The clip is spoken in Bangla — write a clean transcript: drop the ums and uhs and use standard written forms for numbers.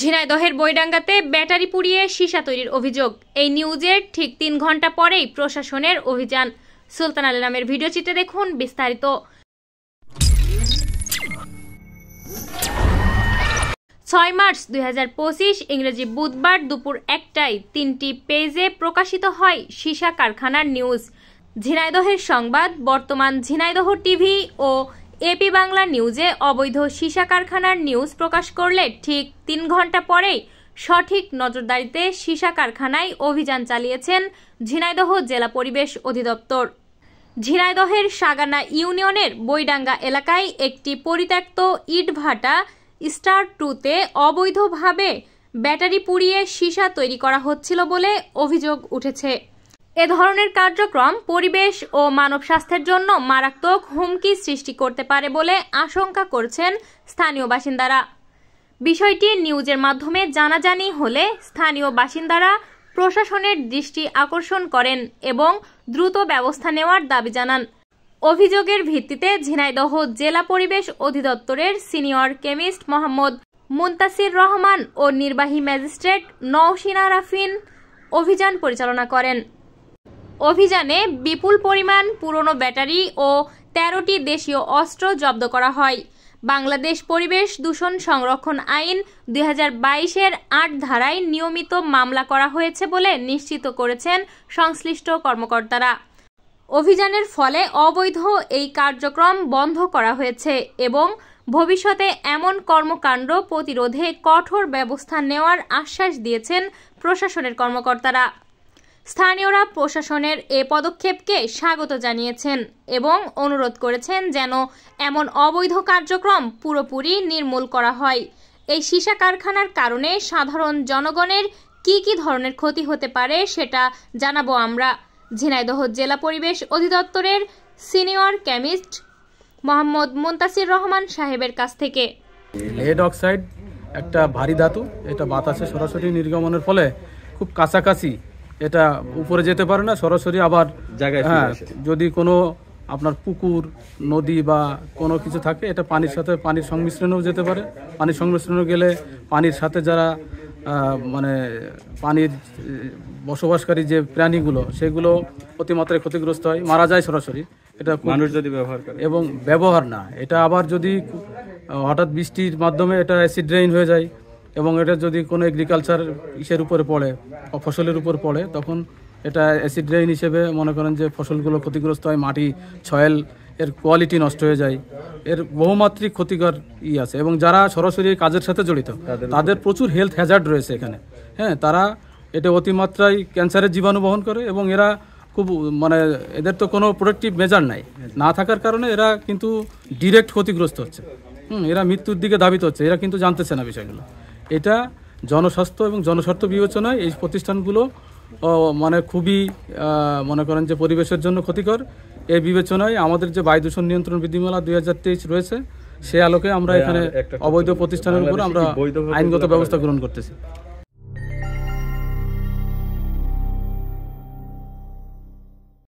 ঝিনাইদহের বৈডাঙ্গাতে ব্যাটারি পুড়িয়ে সীসা তৈরির অভিযোগ। এই নিউজের ঠিক ৩ ঘন্টা পরেই প্রশাসনের অভিযান। সুলতান আলী নামের ভিডিওচিত্রে দেখুন বিস্তারিত। ৬ মার্চ ২০২৫ ইংরেজি বুধবার দুপুর ১টায় ৩টি পেজে প্রকাশিত হয় সীসা কারখানার নিউজ। ঝিনাইদহের সংবাদ, বর্তমান ঝিনাইদহ টিভি ও এপি বাংলা নিউজে অবৈধ সীসা কারখানার নিউজ প্রকাশ করলে ঠিক ৩ ঘন্টা পরেই সঠিক নজরদারিতে সীসা কারখানায় অভিযান চালিয়েছেন ঝিনাইদহ জেলা পরিবেশ অধিদপ্তর। ঝিনাইদহের সাগানা ইউনিয়নের বৈডাঙ্গা এলাকায় একটি পরিত্যক্ত ইটভাটা স্টার 2-তে অবৈধভাবে ব্যাটারি পুড়িয়ে সীসা তৈরি করা হচ্ছিল বলে অভিযোগ উঠেছে। এ ধরনের কার্যক্রম পরিবেশ ও মানব স্বাস্থ্যের জন্য মারাত্মক হুমকি সৃষ্টি করতে পারে বলে আশঙ্কা করছেন স্থানীয় বাসিন্দারা। বিষয়টি নিউজের মাধ্যমে জানাজানি হলে স্থানীয় বাসিন্দারা প্রশাসনের দৃষ্টি আকর্ষণ করেন এবং দ্রুত ব্যবস্থা নেওয়ার দাবি জানান। অভিযোগের ভিত্তিতে ঝিনাইদহ জেলা পরিবেশ অধিদপ্তরের সিনিয়র কেমিস্ট মোহাম্মদ মুনতাসির রহমান ও নির্বাহী ম্যাজিস্ট্রেট নওশিনা রাফিন অভিযান পরিচালনা করেন। অভিযানে বিপুল পরিমাণ পুরনো ব্যাটারি ও ১৩টি দেশীয় অস্ত্র জব্দ করা হয়। বাংলাদেশ পরিবেশ দূষণ সংরক্ষণ আইন ২০২২-এর ৮ ধারায় নিয়মিত মামলা করা হয়েছে বলে নিশ্চিত করেছেন সংশ্লিষ্ট কর্মকর্তারা। অভিযানের ফলে অবৈধ এই কার্যক্রম বন্ধ করা হয়েছে এবং ভবিষ্যতে এমন কর্মকাণ্ড প্রতিরোধে কঠোর ব্যবস্থা নেওয়ার আশ্বাস দিয়েছেন প্রশাসনের কর্মকর্তারা। স্থানীয়রা প্রশাসনের এ পদক্ষেপকে স্বাগত জানিয়েছেন এবং অনুরোধ করেছেন যেন এমন অবৈধ কার্যক্রম পুরোপুরি নির্মূল করা হয়। এই সীসা কারখানার কারণে সাধারণ জনগণের কি ধরনের ক্ষতি হতে পারে সেটা জানাবো আমরা ঝিনাইদহ জেলা পরিবেশ অধিদপ্তরের সিনিয়র কেমিস্ট মোহাম্মদ মুনতাসির রহমান সাহেবের কাছ থেকে। লেড অক্সাইড একটা ভারী ধাতু, এটা বাতাসে সরাসরি নির্গমনের ফলে খুব কাছাকাছি এটা উপরে যেতে পারে না, সরাসরি আবার জায়গায় যদি কোনো আপনার পুকুর নদী বা কোনো কিছু থাকে এটা পানির সাথে পানির সংমিশ্রণেও যেতে পারে। পানির সংমিশ্রণে গেলে পানির সাথে যারা মানে পানির বসবাসকারী যে প্রাণীগুলো সেগুলো অতিমাত্রায় ক্ষতিগ্রস্ত হয়, মারা যায় সরাসরি। এটা মানুষ যদি ব্যবহার করে এবং ব্যবহার না, এটা আবার যদি হঠাৎ বৃষ্টির মাধ্যমে এটা অ্যাসিড রেইন হয়ে যায় এবং এটা যদি কোনো এগ্রিকালচার ইসের উপরে পড়ে, ফসলের উপর পড়ে, তখন এটা অ্যাসিড রেইন হিসেবে মনে করেন যে ফসলগুলো ক্ষতিগ্রস্ত হয়, মাটি সয়েল এর কোয়ালিটি নষ্ট হয়ে যায়, এর বহুমাত্রিক ক্ষতিকর আছে। এবং যারা সরাসরি কাজের সাথে জড়িত তাদের প্রচুর হেলথ হ্যাজার্ড রয়েছে এখানে। তারা এটা অতিমাত্রায় ক্যান্সারের জীবাণু বহন করে এবং এরা খুব মানে এদের তো কোনো প্রোটেক্টিভ মেজার নাই, না থাকার কারণে এরা কিন্তু ডিরেক্ট ক্ষতিগ্রস্ত হচ্ছে। এরা মৃত্যুর দিকে ধাবিত হচ্ছে, এরা কিন্তু জানতেছে না বিষয়গুলো। এটা জনস্বাস্থ্য এবং জনস্বার্থ বিবেচনায় এই প্রতিষ্ঠানগুলো মানে খুবই মনে করেন যে পরিবেশের জন্য ক্ষতিকর। এই বিবেচনায় আমাদের যে বায়ু দূষণ নিয়ন্ত্রণ বিধিমালা ২০২৩ রয়েছে, সে আলোকে আমরা এখানে অবৈধ প্রতিষ্ঠানের উপর আমরা আইনগত ব্যবস্থা গ্রহণ করতেছি।